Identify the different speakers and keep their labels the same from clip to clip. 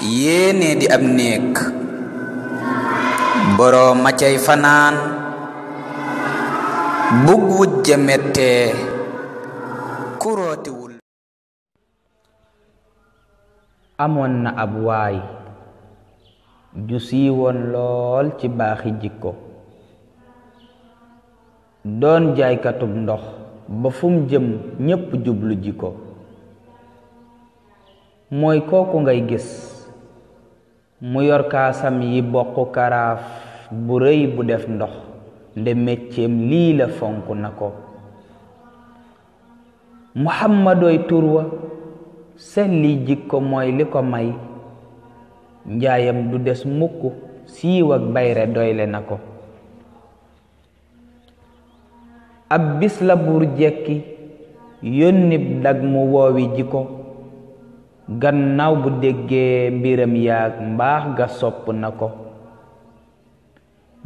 Speaker 1: yéene di ab néeg boroom ma cay fanaan bug wujja mettee kurootiwul.
Speaker 2: amoon na ab waay ju siiwoon lool ci baaxi jikko, doon jaaykatub ndox ba fum jëm ñépp jublu jikko. mooy kooku ngay gis mu yor kaasam yi bokk karaaf bu rëy bu def ndox, nde mecceem lii la fonk na ko. muhammadooy turwa seen li jikko mooy li ko may, njaayam du des mukk siiw ak bayre doyle na ko. ab bis la buur jekki yónnib dag mu woowi jikko, gannaaw bu déggee mbiram yaag mbaax ga sopp na ko.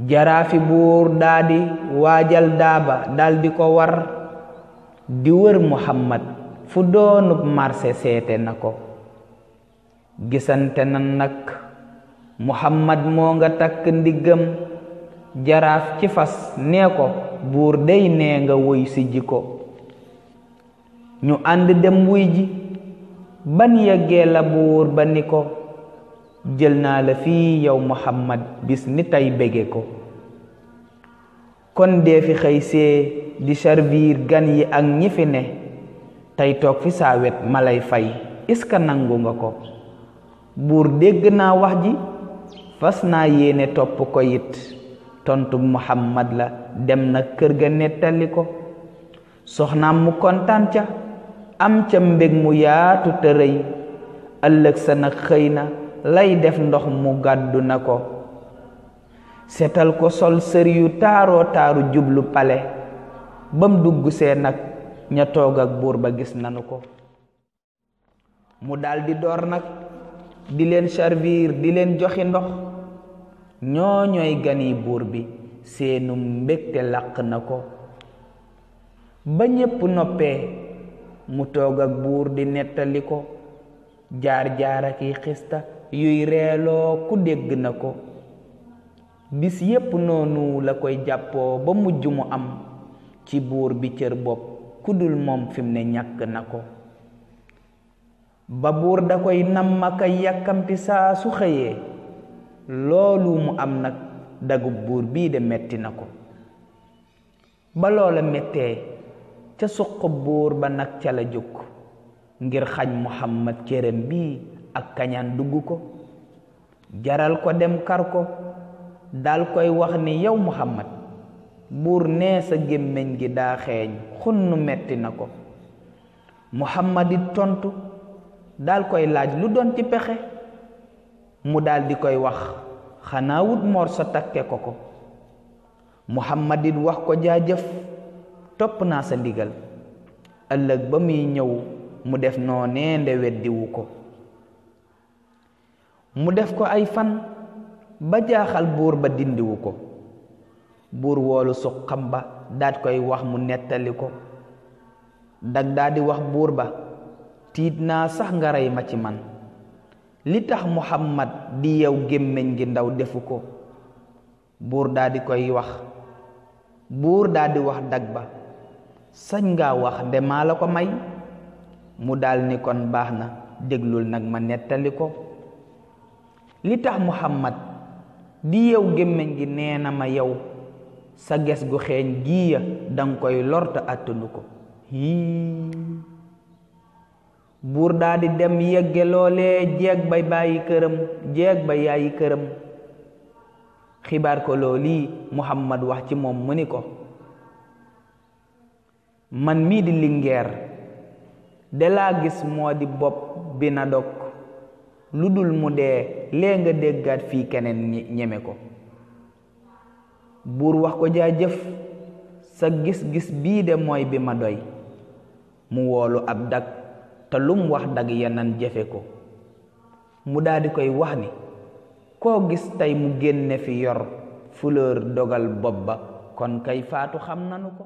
Speaker 2: jaraafi buur daadi waajal daaba daldi ko war, di wër muhammad fu doonub marse seete na ko. gisante na nag muhammad moo nga takk ndiggam, jaraaf ci fas nee ko buur dey nee nga woy si jikko. ñu ànd dem wuy ji ban yeggee la buur ba ni ko, jël naa la fii yow muhammad bis ni tey bége ko. kon dee fi xëy see di servir gan yi ak ñi fi ne, tey toog fi saa wet ma lay fay iska nangu nga ko. buur dégg naa wax ji fas naa yéene topp ko it, tontu muhammad la dem na kër ga nettali ko. soxnaam mu kontaan ca am ca mbég mu yaatu te rëy, ëllëg sa nag xëy na lay def ndox mu gàddu na ko. setal ko sol sër yu taaroo taaru jublu pale, bam dugg see nag ña toog ak buur ba gis nanu ko. mu daldi door nag di leen servir di leen joxi ndox, ñooñooy gani buur bi seenu mbégte làq na ko. ba ñépp noppee mu toog ak buur di nettali ko, jaar-jaar ak i xista yuy reeloo ku dégg na ko. bis yépp noonu la koy jàppoo ba mujj mu am ci buur bi cër bopp ku dul moom fim ne ñàkk na ko. ba buur da koy nammaka yàkkamti saa su xëyee, loolu mu am nag dagub buur bii de metti na ko. ba loola mettee ca suq buur ba nag ca la jóg, ngir xañ muhammad cëram bii ak kañaan dugg ko. jaral ko dem kar ko dal koy wax ni yow muhammad, buur nee sa gémmiñ gi daa xeeñ xunnu metti na ko. muhammad it tontu dal koy laaj lu doon ci pexe, mu dal di koy wax xanaa wut moor sa takke ko ko. muhammad it wax ko jaajëf, topp naa sa ndigal. ëllëg ba muy ñëw mu def noonee nde weddiwu ko. mu def ko ay fan ba jaaxal buur ba dindiwu ko. buur woolu suqam ba daat koy wax mu nettali ko. dag daa di wax buur ba, tiit naa sax nga rey ma ci man, li tax muhammad di yow gémmiñ gi ndaw defu ko. buur daa di koy wax buur daa di wax dag ba, sañ ngaa wax nde maa la ko may. mu dal ni kon baax na, déglul nag ma nettali ko. li tax muhammad di yow gémmiñ gi nee na ma yow sa ges gu xeeñ giya danga koy lorta attanu ko. buur daa di dem yegge loolee jeeg ba bàyyi këram, jeeg ba yaayi këram. xibaar ko loolii muhammad wax ci moom mu ni ko, man mii di lingeer de laa gis moo di bopp bi na dog, lu dul mu dee lee nga déggaat fii keneen ñeme ko. buur wax ko jaajëf, sa gis-gis bii de mooy bi ma doy. mu woolu ab dag te lum wax dag yanan jëfe ko. mu daldi koy wax ni, koo gis tey mu génne fi yor fleur dogal bopp ba, kon kay faatu xam nanu ko.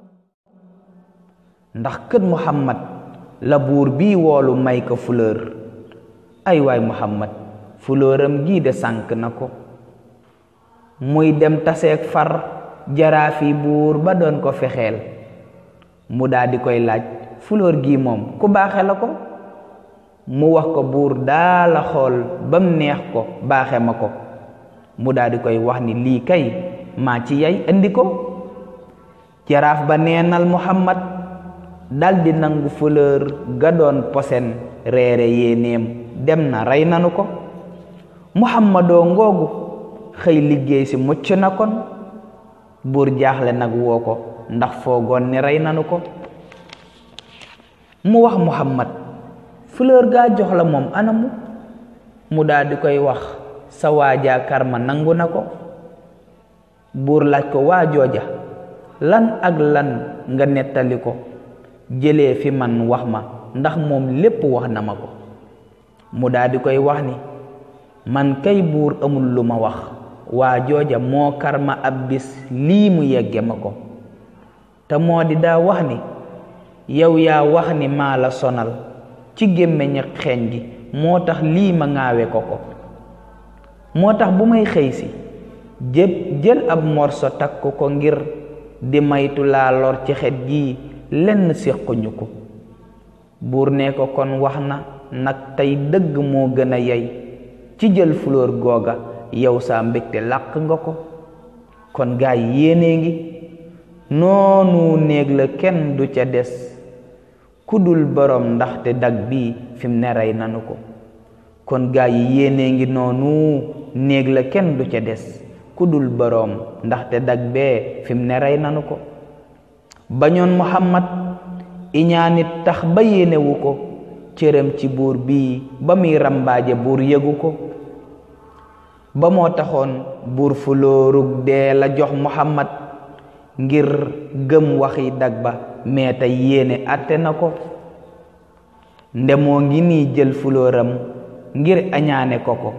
Speaker 2: ndax kët muhammad la buur bii woolu may ko fleur. ay waay muhammad fulóoram gii de sànk na ko. muy dem taseeg far jaraafi buur ba doon ko fexeel, mu daldi koy laaj fulóor gii moom ku baaxe la ko. mu wax ko buur daala xool bam neex ko baaxe ma ko. mu daldi koy wax ni lii kay maa ci yay andi ko. jaraaf ba neenal Muhammad daldi nangu fulóor ga doon posen reere yéenéem dem na rey nanu ko. Muhammadoo ngoogu xëy liggéey si mucc na kon. buur jaaxle nag woo ko ndax foogoon ni rey nanu ko. mu wax Muhammad fulóor gaa jox la moom anamu. mu daldi koy wax sa waajaa karma nangu na ko. buur laaj ko waajooja lan ak lan nga nettali ko jëlee fi man wax ma ndax moom lépp wax na ma ko. mu daldi koy wax ni man kay buur amul lu ma wax, waajooja moo karma ab bis lii mu yegge ma ko. te moo di daa wax ni yow yaa wax ni maa la sonal ci gémmiñ ak xeeñ gi, moo tax lii ma ŋaawe ko ko. moo tax bu may xëy si jël ab morso takk ko ngir di maytu laa lor ci xet gii lenn séquñu ko. buur ne ko kon wax na nag tey dëgg moo gën a yey ci jël fulóor googa, yow saa mbégte làq nga ko. kon gaay yéenee ngi noonu néeg la kenn du ca des ku dul boroom ndaxte dag bii fim ne rey nanu ko. kon gaay yi yéenee ngi noonu néeg la kenn du ca des ku dul boroom ndaxte dag bee fim ne rey nanu ko. bañoon Muhammad iñaanit tax ba yéenewu ko cëram ci buur bii ba muy rambaaje buur yëgu ko. ba moo taxoon buur fulóorug dee la jox Muhammad ngir gëm waxi dag ba, mais tey yéene àtte na ko. ndemoo ngi nii jël fulóoram ngir añaane ko ko,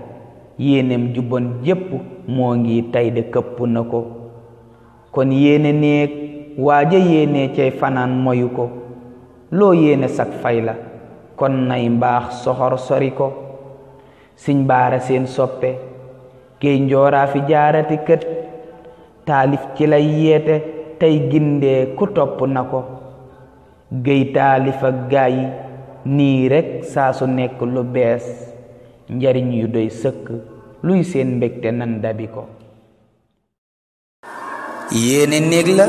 Speaker 2: yéenem jubboon jépp moo ngi tey de këpp na ko. kon yéene néeg waaja yéene cay fanaan moyu ko, loo yéene sak fay la kon nay mbaax soxor sori ko. siñ baara seen soppe géey njooraa fi jaarati kët, taalif ci lay yeete tey gindee ku topp na ko. géey taalif ak gaay nii rekk saa su nekk lu bees, njariñ yu doy sëkk luy seen mbégte nan dabi ko.
Speaker 1: yéene néeg la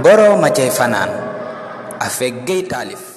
Speaker 1: borooma cay fanaan avec Gueye Taalif.